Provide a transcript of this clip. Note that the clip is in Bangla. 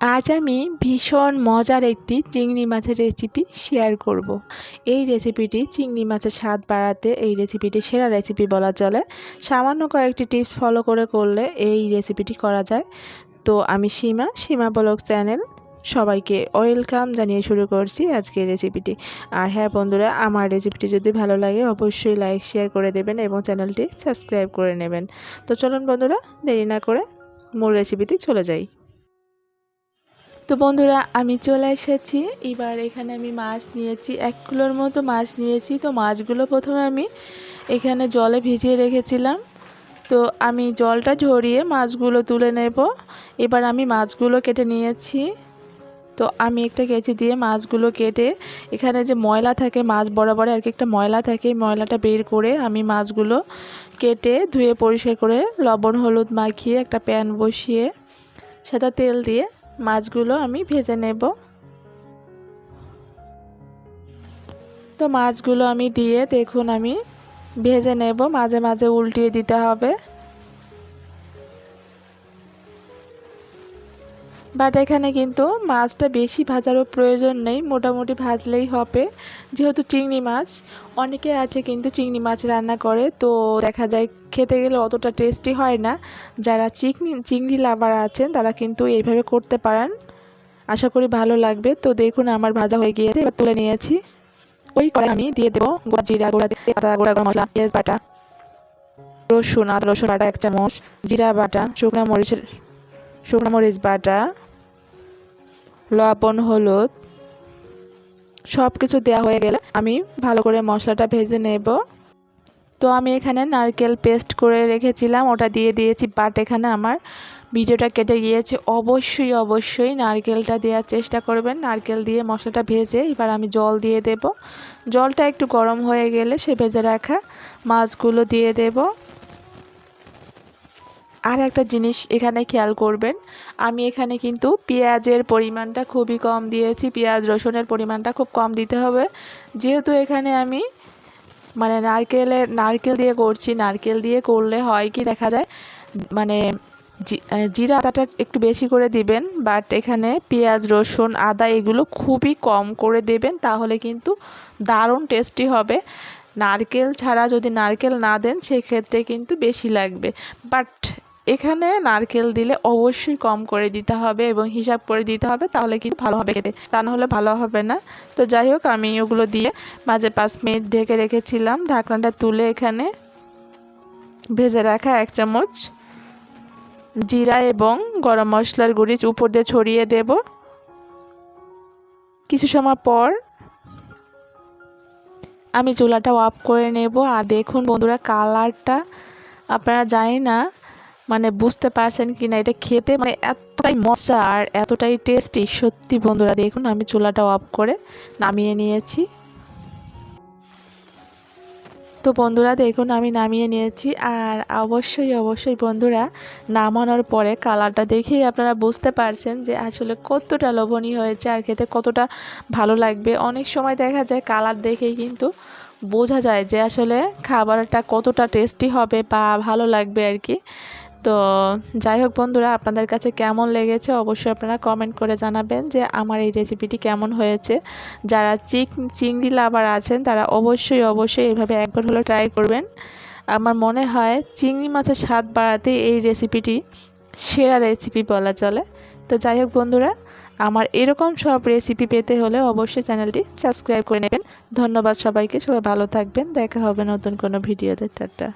আজ আমি ভীষণ মজার একটি চিংড়ি মাছের রেসিপি শেয়ার করব। এই রেসিপিটি চিংড়ি মাছের স্বাদ বাড়াতে এই রেসিপিটি সেরা রেসিপি বলা চলে। সামান্য কয়েকটি টিপস ফলো করলে এই রেসিপিটি করা যায়। তো আমি সীমা ব্লগ চ্যানেল সবাইকে ওয়েলকাম জানিয়ে শুরু করছি আজকের রেসিপিটি। আর হ্যাঁ বন্ধুরা, আমার রেসিপিটি যদি ভালো লাগে অবশ্যই লাইক শেয়ার করে দেবেন এবং চ্যানেলটি সাবস্ক্রাইব করে নেবেন। তো চলুন বন্ধুরা, দেরি না করে মূল রেসিপিতে চলে যাই। তো বন্ধুরা, আমি চলে এসেছি। এবার এখানে আমি মাছ নিয়েছি, 1 কিলোর মতো মাছ নিয়েছি। তো মাছগুলো প্রথমে আমি এখানে জলে ভিজিয়ে রেখেছিলাম। তো আমি জলটা ঝরিয়ে মাছগুলো তুলে নেব। এবার আমি মাছগুলো কেটে নিয়েছি। তো আমি একটা কেচি দিয়ে মাছগুলো কেটে এখানে যে ময়লা থাকে মাছ বরাবর আর কি একটা ময়লা থাকে, ময়লাটা বের করে আমি মাছগুলো কেটে ধুয়ে পরিষ্কার করে লবণ হলুদ মাখিয়ে একটা প্যান বসিয়ে সাদা তেল দিয়ে মাছগুলো আমি ভেজে নেব। তো মাছগুলো আমি দিয়ে দেখুন আমি ভেজে নেব, মাঝে মাঝে উল্টিয়ে দিতে হবে। বাট এখানে কিন্তু মাছটা বেশি ভাজারও প্রয়োজন নেই, মোটামুটি ভাজলেই হবে। যেহেতু চিংড়ি মাছ, অনেকে আছে কিন্তু চিংড়ি মাছ রান্না করে তো দেখা যায় খেতে গেলে অতটা টেস্টি হয় না। যারা চিংড়ি লাভার আছেন তারা কিন্তু এইভাবে করতে পারেন, আশা করি ভালো লাগবে। তো দেখুন আমার ভাজা হয়ে গিয়েছে, এবার তুলে নিয়েছি। ওই কড়াই আমি দিয়ে দেবো গোটা জিরা, গোটা তেজপাতা, গোটা গরম মশলা, পেঁয়াজ বাটা, আদা রসুন বাটা 1 চামচ, জিরা বাটা, শুকনো মরিচ বাটা, লবণ হলুদ সব কিছু দেওয়া হয়ে গেলে আমি ভালো করে মশলাটা ভেজে নেব। তো আমি এখানে নারকেল পেস্ট করে রেখেছিলাম, ওটা দিয়ে দিয়েছি। বাট এখানে আমার ভিডিওটা কেটে গিয়েছে। অবশ্যই নারকেলটা দেওয়ার চেষ্টা করবেন। নারকেল দিয়ে মশলাটা ভেজে এবার আমি জল দিয়ে দেব। জলটা একটু গরম হয়ে গেলে সে ভেজে রাখা মাছগুলো দিয়ে দেব। আর একটা জিনিস এখানে খেয়াল করবেন, আমি এখানে কিন্তু পেঁয়াজের পরিমাণটা খুবই কম দিয়েছি। পেঁয়াজ রসুনের পরিমাণটা খুব কম দিতে হবে, যেহেতু এখানে আমি নারকেল দিয়ে করছি। নারকেল দিয়ে করলে হয় কি দেখা যায় জিরা আদাটা একটু বেশি করে দিবেন, বাট এখানে পেঁয়াজ রসুন আদা এগুলো খুবই কম করে দেবেন, তাহলে কিন্তু দারুণ টেস্টি হবে। নারকেল ছাড়া যদি নারকেল না দেন সেক্ষেত্রে কিন্তু বেশি লাগবে। বাট এখানে নারকেল দিলে অবশ্যই কম করে দিতে হবে এবং হিসাব করে দিতে হবে, তাহলে কিন্তু ভালো হবে খেতে, তা নাহলে ভালো হবে না। তো যাই হোক, আমি ওগুলো দিয়ে মাঝে 5 মিনিট ঢেকে রেখেছিলাম। ঢাকনাটা তুলে এখানে ভেজে রাখা 1 চামচ জিরা এবং গরম মশলার গুঁড়ি উপর দিয়ে ছড়িয়ে দেব। কিছু সময় পর আমি চুলাটা অফ করে নেব। আর দেখুন বন্ধুরা, কালারটা আপনারা জানি না বুঝতে পারছেন কি না, এটা খেতে এতটাই মজা আর এতটাই টেস্টি। সত্যি বন্ধুরা, দেখুন আমি চুলাটা অফ করে নামিয়ে নিয়েছি। তো বন্ধুরা দেখুন আমি নামিয়ে নিয়েছি। আর অবশ্যই বন্ধুরা, নামানোর পরে কালারটা দেখেই আপনারা বুঝতে পারছেন যে আসলে কতটা লোভনীয় হয়েছে আর খেতে কতটা ভালো লাগবে। অনেক সময় দেখা যায় কালার দেখেই কিন্তু বোঝা যায় যে আসলে খাবারটা কতটা টেস্টি হবে বা ভালো লাগবে আর কি। তো যাই হোক বন্ধুরা, আপনাদের কাছে কেমন লেগেছে অবশ্যই আপনারা কমেন্ট করে জানাবেন যে আমার এই রেসিপিটি কেমন হয়েছে। যারা চিংড়ি লাভার আছেন তারা অবশ্যই এইভাবে একবার হলেও ট্রাই করবেন। আমার মনে হয় চিংড়ি মাছের স্বাদ বাড়াতে এই রেসিপিটি সেরা রেসিপি বলা চলে। তো যাই হোক বন্ধুরা, আমার এরকম সব রেসিপি পেতে হলে অবশ্যই চ্যানেলটি সাবস্ক্রাইব করে নেবেন। ধন্যবাদ সবাইকে, সবাই ভালো থাকবেন। দেখা হবে নতুন কোনো ভিডিওতে। টাটা।